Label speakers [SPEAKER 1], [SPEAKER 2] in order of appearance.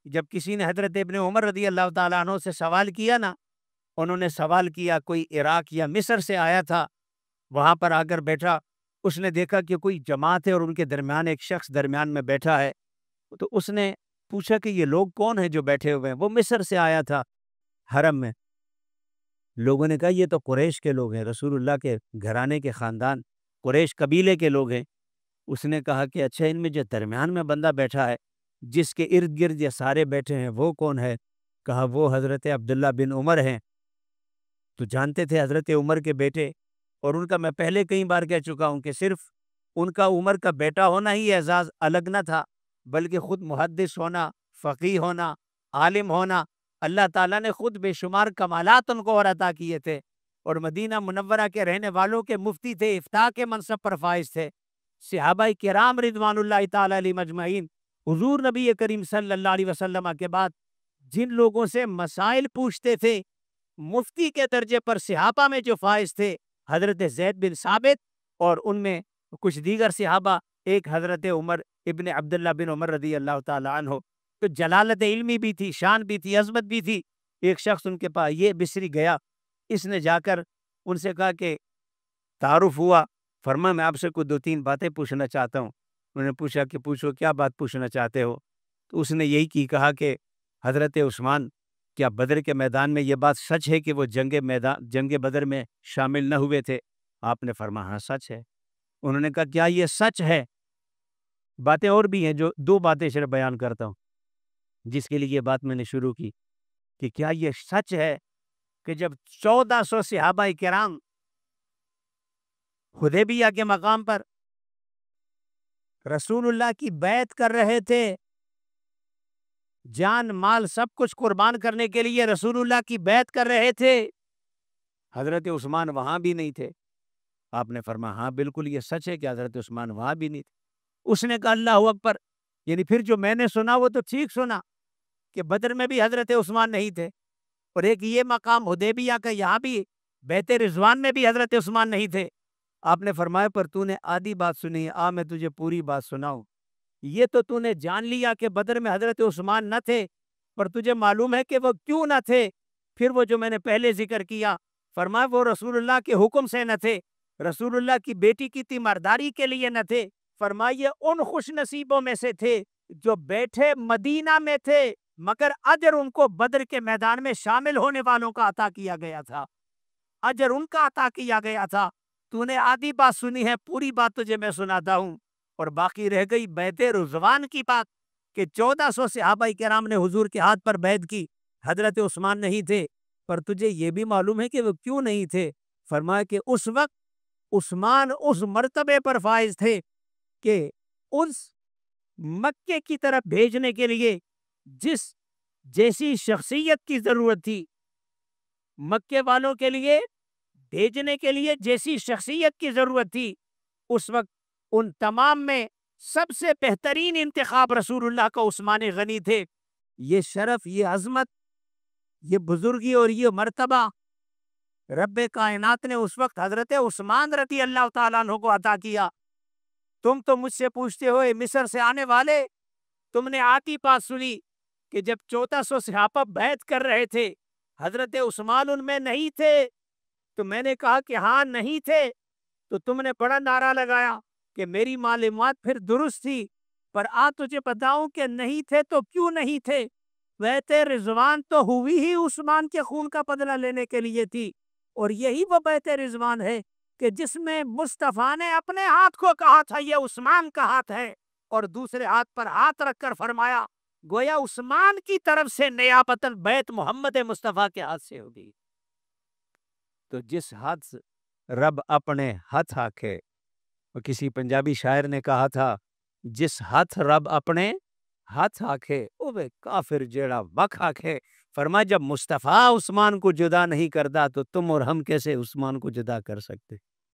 [SPEAKER 1] جب کسی نے حضرت ابن عمر رضی اللہ تعالیٰ عنہ سے سوال کیا نا، انہوں نے سوال کیا، کوئی عراق یا مصر سے آیا تھا، وہاں پر آ کر بیٹھا، اس نے دیکھا کہ کوئی جماعت ہے اور ان کے درمیان ایک شخص درمیان میں بیٹھا ہے، تو اس نے پوچھا کہ یہ لوگ کون ہیں جو بیٹھے ہوئے ہیں؟ وہ مصر سے آیا تھا حرم میں۔ لوگوں نے کہا یہ تو قریش کے لوگ ہیں، رسول اللہ کے گھرانے کے خاندان، قریش قبیلے کے لوگ ہیں۔ اس نے کہا کہ اچھا، ان میں جو درمیان میں بندہ بیٹھا ہے، جس کے ارد گرد یہ سارے بیٹھے ہیں، وہ کون ہے؟ کہا وہ حضرت عبداللہ بن عمر ہیں۔ تو جانتے تھے حضرت عمر کے بیٹے، اور ان کا میں پہلے کئی بار کہہ چکا ہوں کہ صرف ان کا عمر کا بیٹا ہونا ہی اعزاز الگ نہ تھا، بلکہ خود محدث ہونا، فقیہ ہونا، عالم ہونا، اللہ تعالیٰ نے خود بے شمار کمالات ان کو اور عطا کیے تھے، اور مدینہ منورہ کے رہنے والوں کے مفتی تھے، افتاء کے منصب پر فائز تھے۔ صحابہ کرام رضوان اللہ تعالیٰ علیہ مجمعین، حضور نبی کریم صلی اللہ علیہ وسلم کے بعد جن لوگوں سے مسائل پوچھتے تھے، مفتی کے درجے پر صحابہ میں جو فائز تھے، حضرت زید بن ثابت، اور ان میں کچھ دیگر صحابہ، ایک حضرت عمر ابن عبداللہ بن عمر رضی اللہ تعالیٰ عنہ، تو جلالت علمی بھی تھی، شان بھی تھی، عظمت بھی تھی۔ ایک شخص ان کے پاس یہ بصری گیا، اس نے جا کر ان سے کہا کہ تعارف ہوا، فرمایا میں آپ سے کوئی 2-3 باتیں پوچھنا چاہتا ہوں۔ انہوں نے پوچھا کہ پوچھو، کیا بات پوچھنا چاہتے ہو؟ تو اس نے یہی کہا کہ حضرت عثمان، کیا بدر کے میدان میں یہ بات سچ ہے کہ وہ جنگ بدر میں شامل نہ ہوئے تھے؟ آپ نے فرمایا ہاں سچ ہے۔ انہوں نے کہا کیا یہ سچ ہے؟ باتیں اور بھی ہیں، جو 2 باتیں صرف بیان کرتا ہوں، جس کے لیے یہ بات میں نے شروع کی، کہ کیا یہ سچ ہے کہ جب 1400 صحابہ کرام حدیبیہ کے مقام پر رسول اللہ کی بیعت کر رہے تھے، جان مال سب کچھ قربان کرنے کے لیے رسول اللہ کی بیعت کر رہے تھے، حضرت عثمان وہاں بھی نہیں تھے؟ آپ نے فرمایا ہاں بالکل یہ سچ ہے کہ حضرت عثمان وہاں بھی نہیں تھے۔ اس نے کہا اللہ اکبر، یعنی پھر جو میں نے سنا وہ تو ٹھیک سنا کہ بدر میں بھی حضرت عثمان نہیں تھے، اور ایک یہ مقام حدیبیہ کا، یہاں بھی بیعت رضوان میں بھی حضرت عثمان نہیں تھے۔ آپ نے فرمایا پر تو نے آدھی بات سنی ہے، میں تجھے پوری بات سناؤں۔ یہ تو نے جان لیا کہ بدر میں حضرت عثمان نہ تھے، پر تجھے معلوم ہے کہ وہ کیوں نہ تھے؟ پھر وہ جو میں نے پہلے ذکر کیا، فرمایا وہ رسول اللہ کے حکم سے نہ تھے، رسول اللہ کی بیٹی کی تیمارداری کے لیے نہ تھے، فرمائیے ان خوش نصیبوں میں سے تھے جو بیٹھے مدینہ میں تھے، مگر اجر ان کو بدر کے میدان میں شامل ہونے والوں کا عطا کیا گیا تھا، اجر ان کا عطا کیا گیا تھا۔ تو نے آدھی بات سنی ہے، پوری بات تجھے میں سناتا ہوں۔ اور باقی رہ گئی بیعت رضوان کی بات، کہ 1400 صحابہ کرام نے حضور کے ہاتھ پر بیعت کی، حضرت عثمان نہیں تھے، پر تجھے یہ بھی معلوم ہے کہ وہ کیوں نہیں تھے؟ فرمایا کہ اس وقت عثمان اس مرتبے پر فائز تھے کہ اس مکے کی طرف بھیجنے کے لیے جس جیسی شخصیت کی ضرورت تھی، مکے والوں کے لیے بھیجنے کے لیے جیسی شخصیت کی ضرورت تھی، اس وقت ان تمام میں سب سے بہترین انتخاب رسول اللہ کا عثمان غنی تھے۔ یہ شرف، یہ عظمت، یہ بزرگی اور یہ مرتبہ رب کائنات نے اس وقت حضرت عثمان رضی اللہ تعالیٰ عنہ کو عطا کیا۔ تم تو مجھ سے پوچھتے ہوئے مصر سے آنے والے، تم نے آتی بات سنی کہ جب 1400 صحابہ بیعت کر رہے تھے، حضرت عثمان ان میں نہیں تھے، تو میں نے کہا کہ ہاں نہیں تھے، تو تم نے بڑا نعرہ لگایا کہ میری معلومات پھر درست تھی، پر تجھے بتاؤں کہ نہیں تھے تو کیوں نہیں تھے؟ بیعت رضوان تو ہوئی ہی عثمان کے خون کا بدلہ لینے کے لیے تھی، اور یہی وہ بیعت رضوان ہے کہ جس میں مصطفیٰ نے اپنے ہاتھ کو کہا تھا یہ عثمان کا ہاتھ ہے، اور دوسرے ہاتھ پر ہاتھ رکھ کر فرمایا گویا عثمان کی طرف سے نیابتاً بیعت محمد مصطفیٰ کے ہاتھ سے ہوگی۔ تو جس ہاتھ سے رب اپنے ہاتھ آکھے، اور کسی پنجابی شاعر نے کہا تھا جس ہاتھ رب اپنے ہاتھ آکھے اوے کافر جیڑا وکھ آکھے۔ فرمایا جب مصطفیٰ عثمان کو جدا نہیں کرتا تو تم اور ہم کیسے عثمان کو جدا کر سکتے؟